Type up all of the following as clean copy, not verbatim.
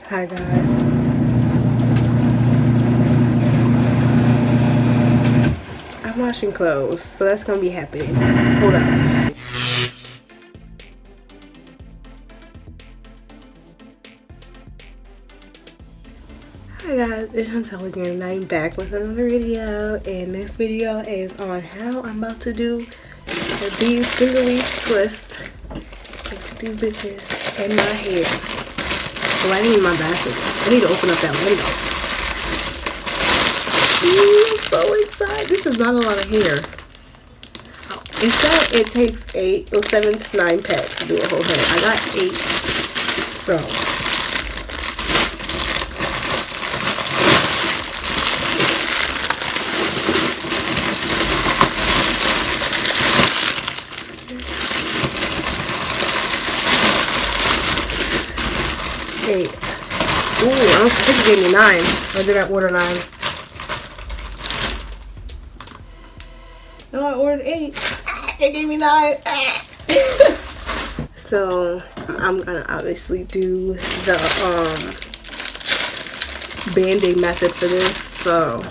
Hi guys. I'm washing clothes, so that's gonna be happening. Hold up. Hi guys, it's Hairstyle again, and I'm back with another video, and this video is on how I'm about to do these Senegalese twists. Put these bitches in my hair. Oh, I need my basket. I need to open up that window. Ooh, I'm so excited. This is not a lot of hair. Oh, it said it takes 7 to 9 packs to do a whole head. I got 8, so. Eight. Ooh, I think it gave me 9. Or did I order 9? No, I ordered 8. It gave me 9. So I'm gonna obviously do the band-aid method for this. So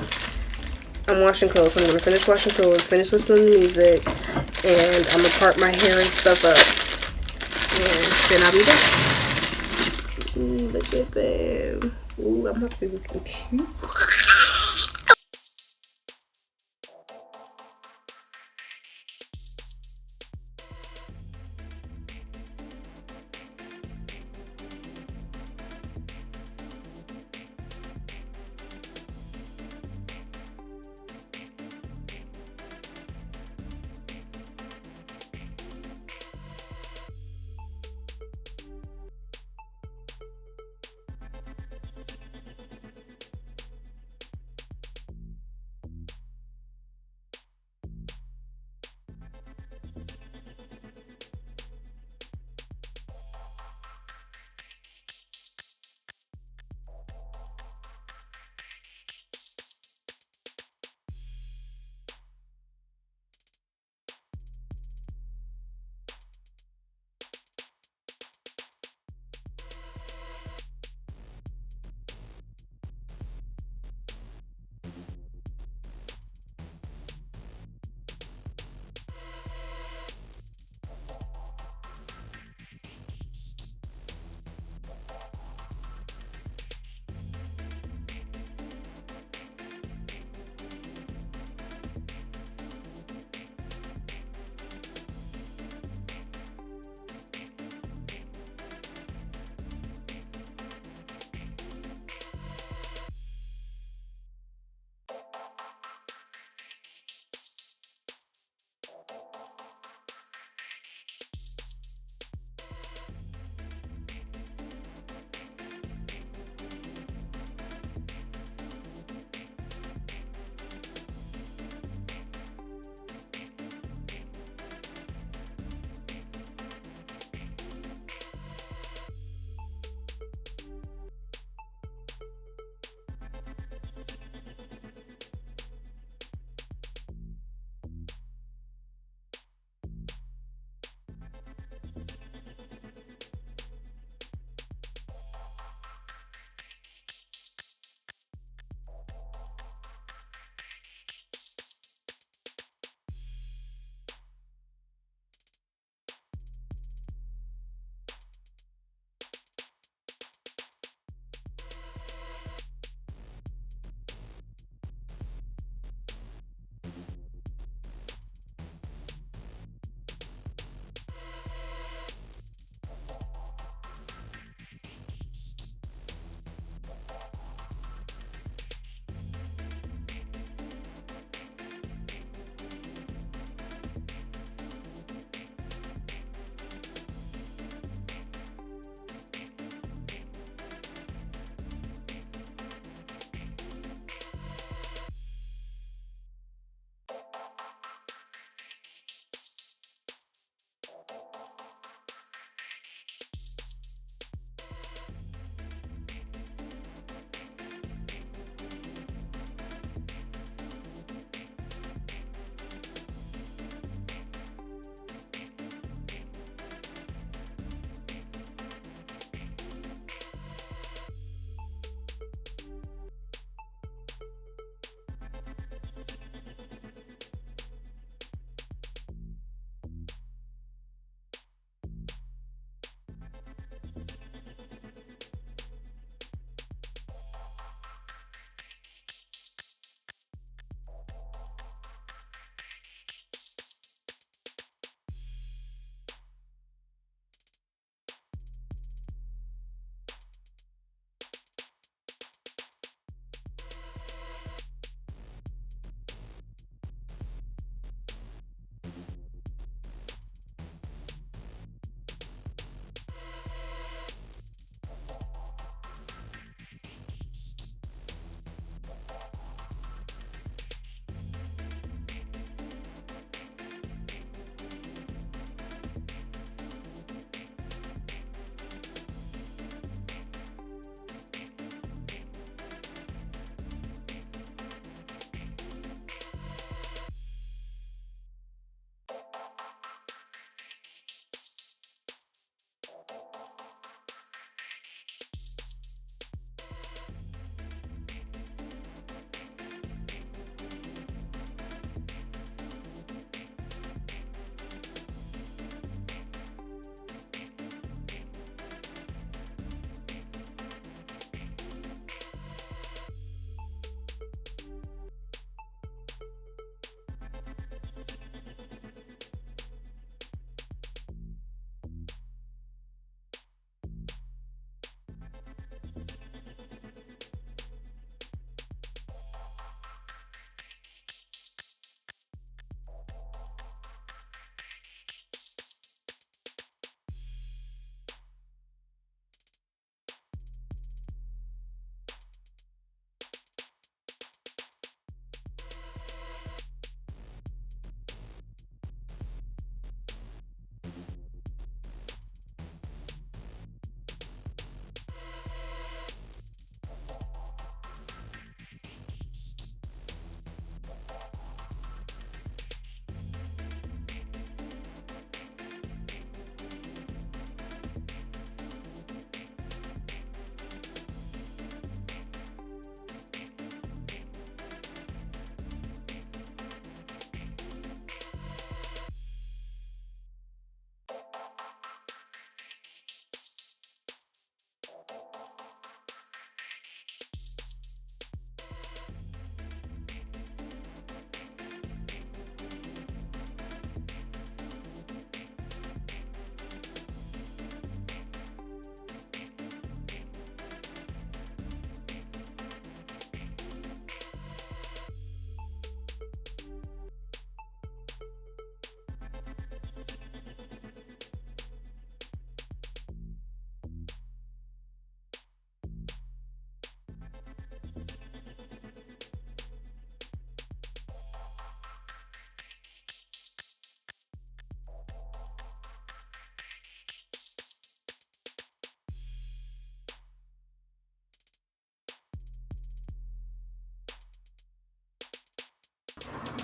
I'm washing clothes. So I'm gonna finish washing clothes, finish listening to music, and I'm gonna part my hair and stuff up, and then I'll be back. Ooh, look at them. Ooh, I'm about to be looking cute.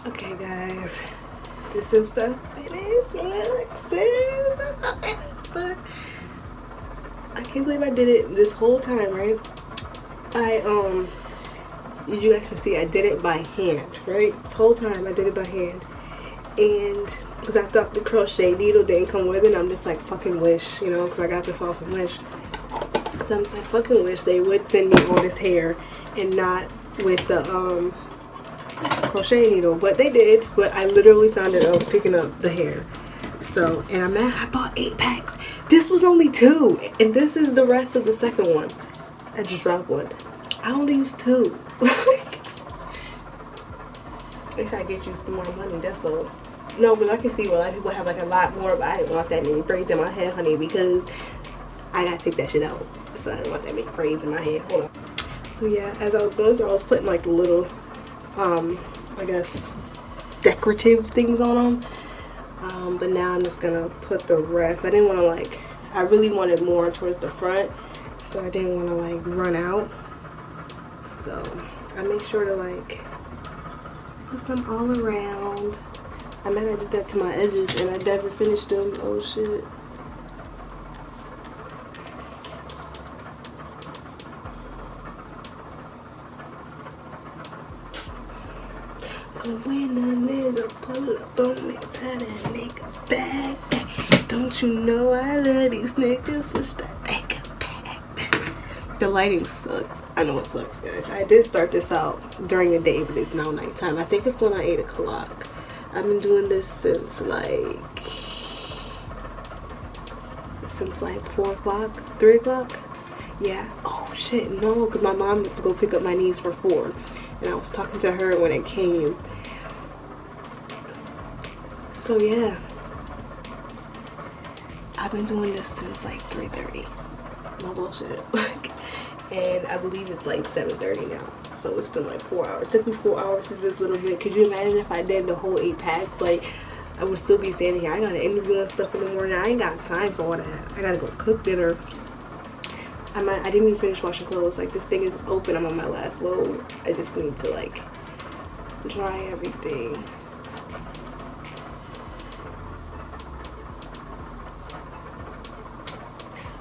Okay guys, this is the finished look. This is the finished look. I can't believe I did it this whole time, right? As you guys can see, I did it by hand, right? This whole time I did it by hand. And because I thought the crochet needle didn't come with it, I'm just like, fucking wish, you know, because I got this off from Wish. So I'm just like, fucking wish they would send me all this hair and not with the crochet needle. But they did. But I literally found it. I was picking up the hair. So, and I'm mad I bought 8 packs. This was only 2. And this is the rest of the second one. I just dropped one. I only used 2. They try to get you some more money, that's all. No, but I can see where a lot of people have like a lot more, but I didn't want that many braids in my head, honey, because I gotta take that shit out. So I didn't want that many braids in my head. Hold on. So yeah, as I was going through, I was putting like the little, I guess, decorative things on them. But now I'm just gonna put the rest. I didn't want to like, I really wanted more towards the front, so I didn't want to like run out. So I make sure to like put some all around. I meant I did that to my edges and I never finished them. Oh shit. Cause when a nigga pull up on me, tell that nigga back. Don't you know I love these niggas, wish that they could back. The lighting sucks. I know it sucks, guys. I did start this out during the day, but it's now nighttime. I think it's going on 8 o'clock. I've been doing this since like 4 o'clock, 3 o'clock. Yeah. Oh shit, no, because my mom went to go pick up my niece for 4, and I was talking to her when it came. So yeah, I've been doing this since like 3:30. No bullshit. And I believe it's like 7:30 now. So it's been like 4 hours. It took me 4 hours to do this little bit. Could you imagine if I did the whole 8 packs? Like, I would still be standing here. I got an interview and stuff in the morning. I ain't got time for all that. I gotta go cook dinner. I didn't even finish washing clothes. Like, this thing is open. I'm on my last load. I just need to like dry everything.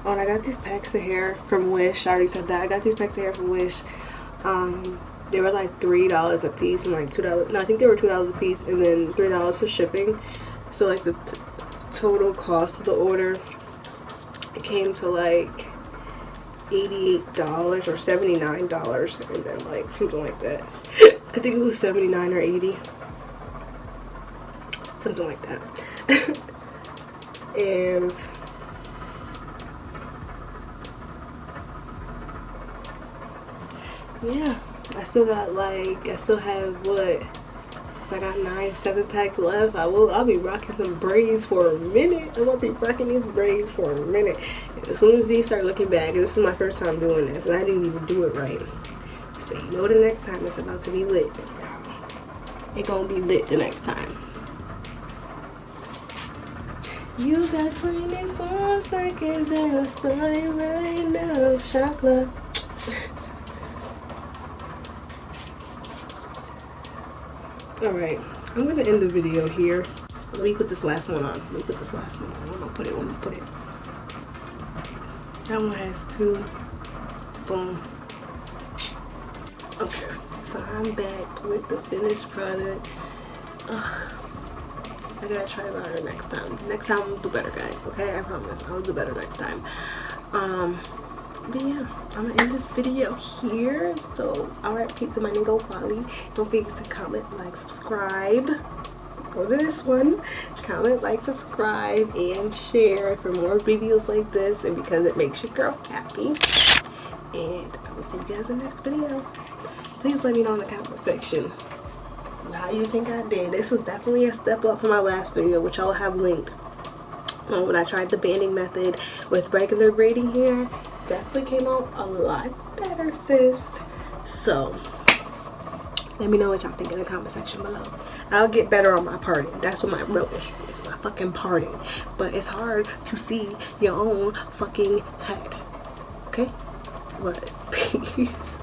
Oh, and I got these packs of hair from Wish. I already said that. I got these packs of hair from Wish. They were like $3 a piece and like $2. No, I think they were $2 a piece and then $3 for shipping. So like the total cost of the order, it came to like $88 or $79 and then like something like that. I think it was 79 or 80. Something like that. And yeah, I still have what? So I got 7 packs left. I'll be rocking some braids for a minute. I'm about to be rocking these braids for a minute. As soon as these start looking back, this is my first time doing this, and I didn't even do it right. So you know the next time it's about to be lit. It's gonna be lit the next time. You got 24 seconds and I'm starting right now. Chocolate. Alright, I'm gonna end the video here. Let me put this last one on. Where am I gonna put it? That one has 2. Boom. Okay, so I'm back with the finished product. I gotta try harder next time. Next time we'll do better, guys. Okay, I promise. I'll do better next time. But yeah, I'm gonna end this video here. So, alright, peeps, my name go Polly. Don't forget to comment, like, subscribe. Go to this one. Comment, like, subscribe, and share for more videos like this. And because it makes your girl happy. And I will see you guys in the next video. Please let me know in the comment section how you think I did. This was definitely a step up from my last video, which I'll have linked. When I tried the banding method with regular braiding hair, definitely came out a lot better, sis. So let me know what y'all think in the comment section below. I'll get better on my parting. That's what my real issue is, my fucking parting. But it's hard to see your own fucking head. Okay? But peace.